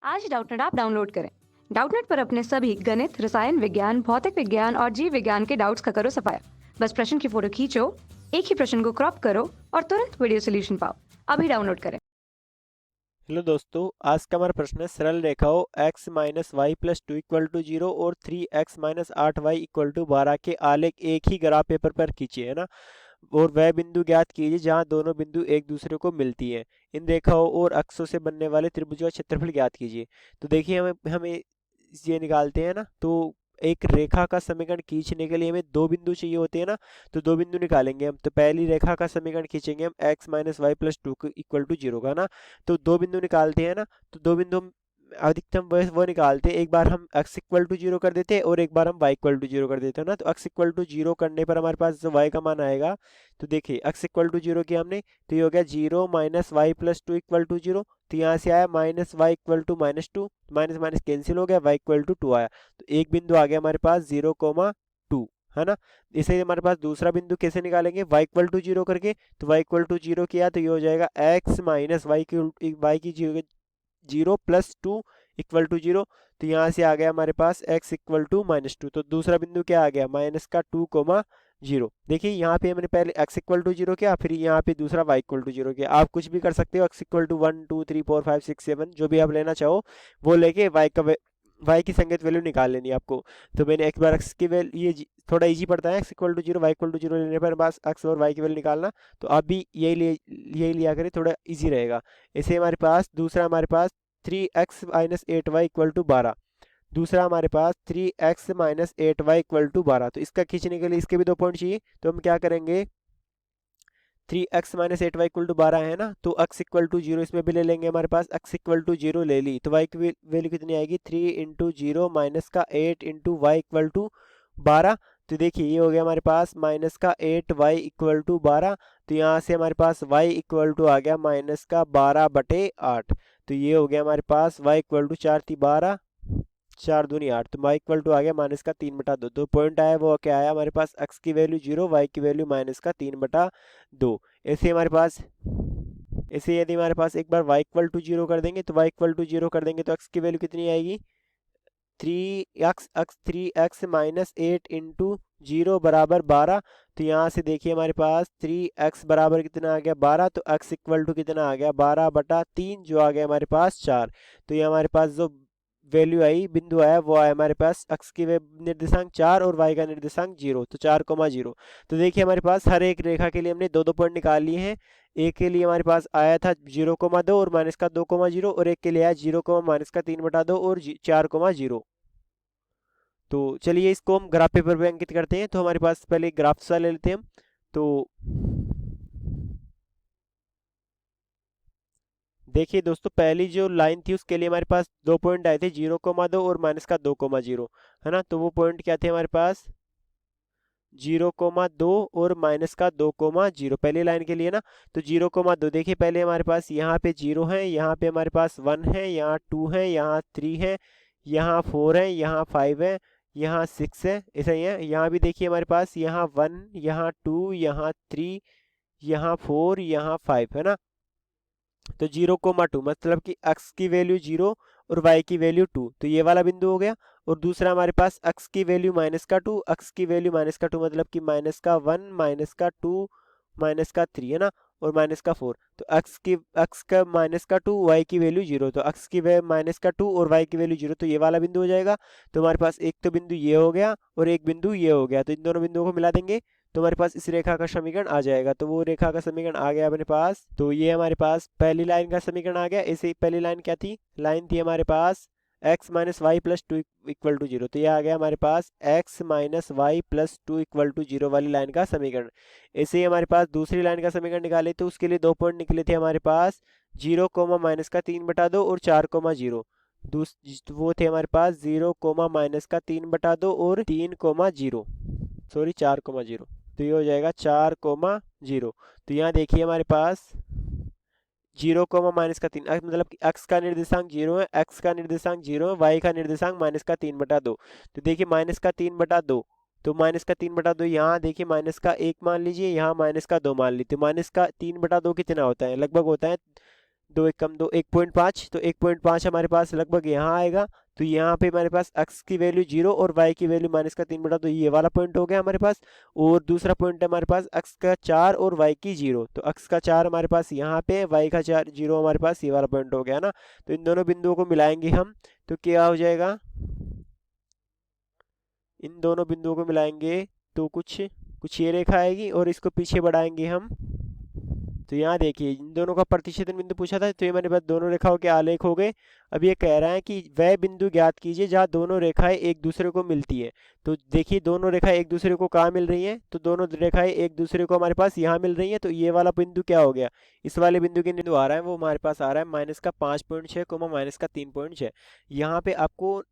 आज Doubtnut app download करें। Doubtnut पर अपने सभी गणित, रसायन विज्ञान, भौतिक विज्ञान और जीव विज्ञान के डाउट्स का करो सफाया। बस प्रश्न की फोटो खींचो, एक ही प्रश्न को क्रॉप करो और तुरंत वीडियो सोल्यूशन पाओ। अभी डाउनलोड करें। हेलो दोस्तों, आज का हमारा प्रश्न है सरल रेखाओं x minus y plus two equal to zero और 3x minus 8y equal to 12 के आलेख एक ही ग्राफ पेपर पर खींचे, है ना। और वह बिंदु ज्ञात कीजिए जहां दोनों बिंदु एक दूसरे को मिलती है। इन रेखाओं और अक्षों से बनने वाले त्रिभुज का क्षेत्रफल ज्ञात कीजिए। तो देखिए हमें हमें ये निकालते हैं ना, तो एक रेखा का समीकरण खींचने के लिए हमें दो बिंदु चाहिए होते हैं ना। तो दो बिंदु निकालेंगे हम। तो पहली रेखा का समीकरण खींचेंगे हम x minus y plus two equal to zero का ना। तो दो बिंदु निकालते हैं ना। तो दो बिंदु हम अधिकतम वो निकालते हैं। एक बार हम x इक्वल टू जीरो कर देते हैं और एक बार हम y इक्वल टू जीरो कर देते हैं ना। तो x इक्वल टू जीरो करने पर हमारे पास जो y का मान आएगा, तो देखिए x इक्वल टू जीरो किया हमने, तो ये हो गया zero minus y plus two equal to zero. तो यहाँ से आया minus y equal to minus two, minus minus cancel हो गया, y इक्वल टू टू आया। तो एक बिंदु आ गया हमारे पास 0,2, है ना। इसे हमारे पास दूसरा बिंदु कैसे निकालेंगे, y इक्वल टू जीरो करके। तो y इक्वल टू जीरो किया तो ये हो जाएगा x माइनस वाई की zero plus two equal to zero. तो यहाँ से आ गया हमारे पास x equal to minus two. तो दूसरा बिंदु क्या आ गया, माइनस का 2,0। देखिए यहाँ पे हमने पहले x इक्वल टू जीरो किया, फिर यहाँ पे दूसरा y इक्वल टू जीरो किया। आप कुछ भी कर सकते हो, x इक्वल टू 1 2 3 4 5 6 7 जो भी आप लेना चाहो वो लेके y की संगत वैल्यू निकाल लेनी है आपको। तो मैंने एक बार x की वैल्यू थोड़ा इजी पड़ता है, x equal to zero y equal to zero लेने पर बस x और y की वैल्यू निकालना। तो आप भी यही लिया करें, थोड़ा इजी रहेगा। ऐसे हमारे पास दूसरा हमारे पास 3x minus 8y equal to 12। दूसरा हमारे पास 3x minus 8y equal to 12। तो इसका खींचने के लिए इसके भी दो पॉइंट चाहिए। तो हम क्या करेंगे, 3x minus 8y equal to 12 है ना, तो x इक्वल टू जीरो इसमें भी ले लेंगे। हमारे पास x इक्वल टू जीरो ले ली, तो y की वैल्यू कितनी आएगी, 3 इंटू जीरो माइनस का 8 इंटू वाई इक्वल टू 12। तो देखिए ये हो गया हमारे पास माइनस का 8y इक्वल टू 12। तो यहाँ से हमारे पास y इक्वल टू आ गया माइनस का 12/8। तो ये हो गया हमारे पास y इक्वल टू 4×3 = 12, 4×2 = 8। तो y इक्वल टू आ गया माइनस का 3/2। दो पॉइंट आया, वो क्या आया हमारे पास, x की वैल्यू जीरो, y की वैल्यू माइनस का 3/2। ऐसे हमारे पास ऐसे यदि हमारे पास एक बार y इक्वल टू जीरो कर देंगे, तो y इक्वल टू जीरो कर देंगे तो x की वैल्यू कितनी आएगी, 3x माइनस 8 इंटू जीरो बराबर 12। तो यहाँ से देखिए हमारे पास 3x बराबर कितना आ गया, 12। तो x इक्वल टू कितना आ गया, 12/3, जो आ गया हमारे पास 4। तो ये हमारे पास जो वैल्यू आई, बिंदु आया, वो आया हमारे पास x की निर्देशांक 4 और y का निर्देशांक 0, तो 4,0। तो देखिए हमारे पास हर एक रेखा के लिए हमने दो दो पॉइंट निकाल लिए हैं। एक के लिए हमारे पास आया था 0,2 और माइनस का 2,0, और एक के लिए आया 0, माइनस का 3/2 और 4,0। तो चलिए इसको हम ग्राफ पेपर पे अंकित करते हैं। तो हमारे पास पहले ग्राफ सा ले लेते हैं हम। तो देखिए दोस्तों, पहली जो लाइन थी उसके लिए हमारे पास दो पॉइंट आए थे, 0,2 और माइनस का 2,0, है ना। तो वो पॉइंट क्या थे हमारे पास, 0,2 और माइनस का 2,0 पहली लाइन के लिए ना। तो 0,2 देखिए, पहले हमारे पास यहाँ पे 0 है, यहाँ पे हमारे पास 1 है, यहाँ 2 है, यहाँ 3 है, यहाँ 4 है, यहाँ 5 है, यहाँ 6 है, ऐसा ही है। यहाँ भी देखिए हमारे पास यहाँ 1, यहाँ 2, यहाँ 3, यहाँ 4, यहाँ 5, है ना। तो 0,2 मतलब कि x की वैल्यू 0 और y की वैल्यू 2, तो ये वाला बिंदु हो गया। और दूसरा हमारे पास x की वैल्यू माइनस का 2, x की वैल्यू माइनस का 2 मतलब कि माइनस का 1, माइनस का 2, माइनस का 3, है ना, और माइनस का 4। तो x का माइनस का 2, y की वैल्यू 0, तो x की वैल्यू माइनस का 2 और y की वैल्यू 0, तो ये वाला बिंदु हो जाएगा। तो हमारे पास एक तो बिंदु ये हो गया और एक बिंदु ये हो गया। तो इन दोनों बिंदुओं को मिला देंगे तो हमारे पास इस रेखा का समीकरण आ जाएगा। तो वो रेखा का समीकरण आ गया अपने पास। तो ये हमारे पास पहली लाइन का समीकरण आ गया। ऐसे ही पहली लाइन क्या थी, लाइन थी हमारे पास x minus y plus two equal to zero. तो ये आ गया हमारे पास x minus y plus two equal to zero वाली लाइन का समीकरण। ऐसे ही हमारे पास दूसरी लाइन का समीकरण निकाले तो उसके लिए दो पॉइंट निकले थे हमारे पास, 0, माइनस का 3/2 और 4,0। वो थे हमारे पास 0, माइनस का 3/2 और 3,0, सॉरी 4,0। तो ये हो जाएगा 4,0। तो यहाँ देखिए हमारे पास 0, माइनस का 3, मतलब कि x का निर्देशांक 0 है, x का निर्देशांक 0 है, y का निर्देशांक माइनस का 3/2। तो देखिए माइनस का 3/2, तो माइनस का 3/2 यहाँ देखिए माइनस का 1 मान लीजिए, यहाँ माइनस का 2 मान लीजिए। तो माइनस का 3/2 कितना होता है, लगभग होता है 2 एक कम 2 1.5, तो 1.5 हमारे पास लगभग यहाँ आएगा। तो यहाँ पे हमारे पास x की वैल्यू 0 और y की वैल्यू -3/2, तो ये वाला पॉइंट हो गया हमारे पास। और दूसरा पॉइंट है हमारे पास x का 4 और y की 0, तो x का 4 हमारे पास यहाँ पे, y का 4 0 हमारे पास, ये वाला पॉइंट हो गया ना। तो इन दोनों बिंदुओं को मिलाएंगे हम, तो क्या हो जाएगा, इन दोनों बिंदुओं को मिलाएंगे तो कुछ कुछ ये रेखा आएगी और इसको पीछे बढ़ाएंगे हम। तो यहाँ देखिए इन दोनों का प्रतिच्छेदन बिंदु पूछा था, तो ये मेरे पास दोनों रेखाओं के आलेख हो गए। अब ये कह रहा है कि वह बिंदु ज्ञात कीजिए जहाँ दोनों रेखाएं एक दूसरे को मिलती है। तो देखिए दोनों रेखाएं एक दूसरे को कहाँ मिल रही हैं, तो दोनों रेखाएं एक दूसरे को हमारे पास यहाँ मिल रही हैं। तो ये वाला बिंदु क्या हो गया, इस वाले बिंदु के बिंदु आ रहा है वो हमारे पास आ रहा है -5.6, -3.6। यहाँ पे आपको,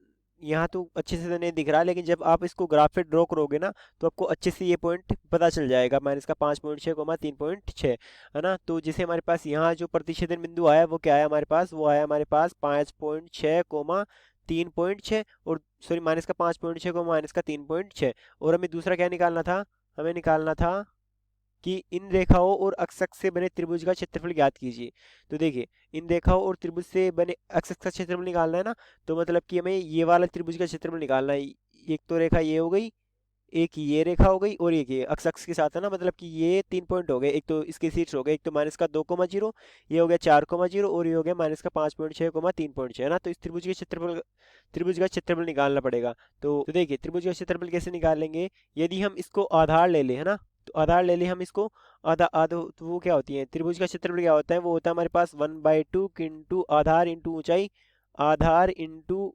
यहाँ तो अच्छे से नहीं दिख रहा, लेकिन जब आप इसको ग्राफ पे ड्रॉ करोगे ना तो आपको अच्छे से ये पॉइंट पता चल जाएगा, -5.6, 3.6, है ना। तो जैसे हमारे पास यहाँ जो प्रतिच्छेदन बिंदु आया वो क्या है हमारे पास, वो आया हमारे पास 5.6, 3.6, और सॉरी -5.6, -3.6। और हमें दूसरा क्या निकालना था, हमें निकालना था कि इन रेखाओं और अक्ष से बने त्रिभुज का क्षेत्रफल ज्ञात कीजिए। तो देखिए इन रेखाओं और त्रिभुज से बने अक्ष का क्षेत्रफल निकालना है ना, तो मतलब कि हमें ये वाला त्रिभुज का क्षेत्रफल निकालना है। एक तो रेखा ये हो गई, एक ये रेखा हो गई, और एक ये अक्ष के साथ है ना, मतलब कि ये 3 पॉइंट हो गए। एक तो इसके शीर्ष हो गए, एक तो -2,0, ये हो गया 4,0, और ये हो गया -5.6, 3.6, है ना। तो इस त्रिभुज का क्षेत्रफल निकालना पड़ेगा। तो देखिए त्रिभुज का क्षेत्रफल कैसे निकालेंगे, यदि हम इसको आधार ले लें, है ना, तो आधार ले लें हम इसको, आधा आधा, तो वो क्या होती है, त्रिभुज का क्षेत्रफल क्या होता है, वो होता है हमारे पास 1/2 इंटू आधार इंटू ऊंचाई, आधार इंटू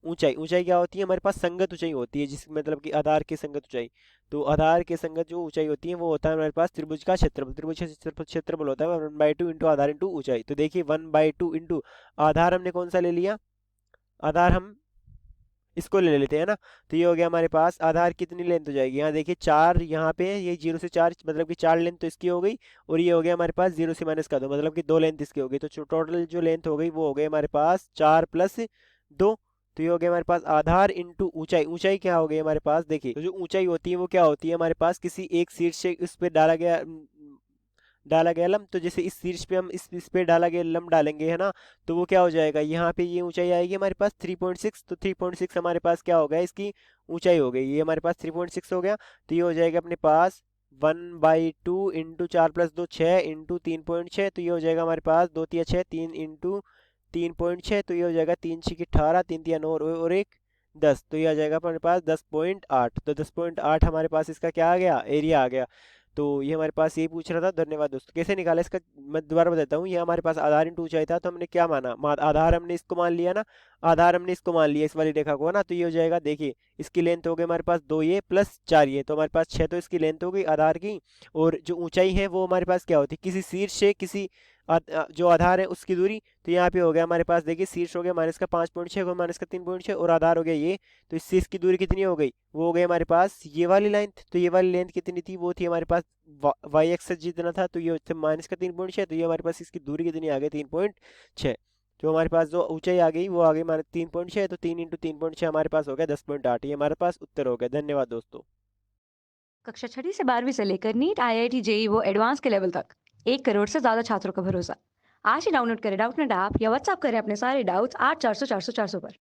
ऊंचाई। ऊंचाई क्या होती है हमारे पास, संगत ऊंचाई होती है, जिस मतलब कि आधार के संगत ऊंचाई। तो आधार के संगत जो ऊंचाई होती है वो होता है हमारे पास त्रिभुज का क्षेत्रफल। त्रिभुज का क्षेत्रफल होता है 1/2 इंटू आधार इंटू ऊंचाई। तो देखिए 1/2 इंटू आधार हमने कौन सा ले लिया, आधार हम इसको ले लेते हैं ना। तो ये हो गया हमारे पास, आधार कितनी लेंथ हो जाएगी, यहाँ देखिए 4, यहाँ पे ये 0 से 4, मतलब कि 4 लेंथ तो इसकी हो गई, और ये हो गया हमारे पास 0 से -2, मतलब कि 2 लेंथ इसकी हो गई। तो टोटल जो लेंथ हो गई वो हो गई हमारे पास 4 + 2। तो ये हो गया हमारे पास आधार इंटू ऊंचाई। ऊंचाई क्या हो गई हमारे पास, देखिए तो जो ऊंचाई होती है वो क्या होती है हमारे पास, किसी एक शीर्ष से उस पर डाला गया लंब। तो जैसे इस शीर्ष पे हम इस पे डाला गया लंब डालेंगे, है ना, तो वो क्या हो जाएगा, यहाँ पे ये ऊंचाई आएगी हमारे पास 3.6। तो 3.6 हमारे पास क्या हो गया, इसकी ऊंचाई हो गई, ये हमारे पास 3.6 हो गया। तो ये हो जाएगा अपने पास 1/2 इंटू 4 + 2 6 इंटू 3.6। तो ये हो जाएगा हमारे पास 2 × 6 3 इंटू 3.6। तो ये हो जाएगा 3 × 6 = 18, 3 × 9 और 1 10। तो ये आ जाएगा हमारे पास 10.8। तो 10.8 हमारे पास इसका क्या आ गया, एरिया आ गया। तो ये हमारे पास यही पूछ रहा था। धन्यवाद दोस्तों। कैसे निकाला इसका, मैं दोबारा बताता हूँ। ये हमारे पास आधार इंटू ऊंचाई था, तो हमने क्या माना, आधार हमने इसको मान लिया ना, आधार हमने इसको मान लिया, इस वाली रेखा को, है ना। तो ये हो जाएगा, देखिए इसकी लेंथ हो गई हमारे पास 2 ये प्लस 4 ये, तो हमारे पास 6 तो इसकी लेंथ हो गई आधार की। और जो ऊंचाई है वो हमारे पास क्या होती है, किसी शीर्ष से किसी जो आधार है उसकी दूरी। तो यहाँ पे हो गया हमारे पास, देखिए शीर्ष हो गया -5.6 को -3.6, और आधार हो गया ये। तो इससे इसकी दूरी कितनी हो गई, वो हो गई हमारे पास ये वाली लेंथ। तो ये वाली लेंथ कितनी थी, वो थी हमारे पास y एक्सेस जितना था, तो ये -3.6। तो ये हमारे पास इसकी दूरी कितनी आ गई, 3.6। तो हमारे पास जो ऊंचाई आ गई वो आ गई हमारे 3.6। तो 3 × 3.6 हमारे पास हो गया 10.8। ये हमारे पास उत्तर हो गया। धन्यवाद दोस्तों। कक्षा 6ठी से 12वीं से लेकर नीट, IIT, JEE वो एडवांस के लेवल तक 1 करोड़ से ज्यादा छात्रों का भरोसा। आज ही डाउनलोड करें डाउटनेट ऐप या व्हाट्सएप करें अपने सारे डाउट्स 8400 400 400 पर।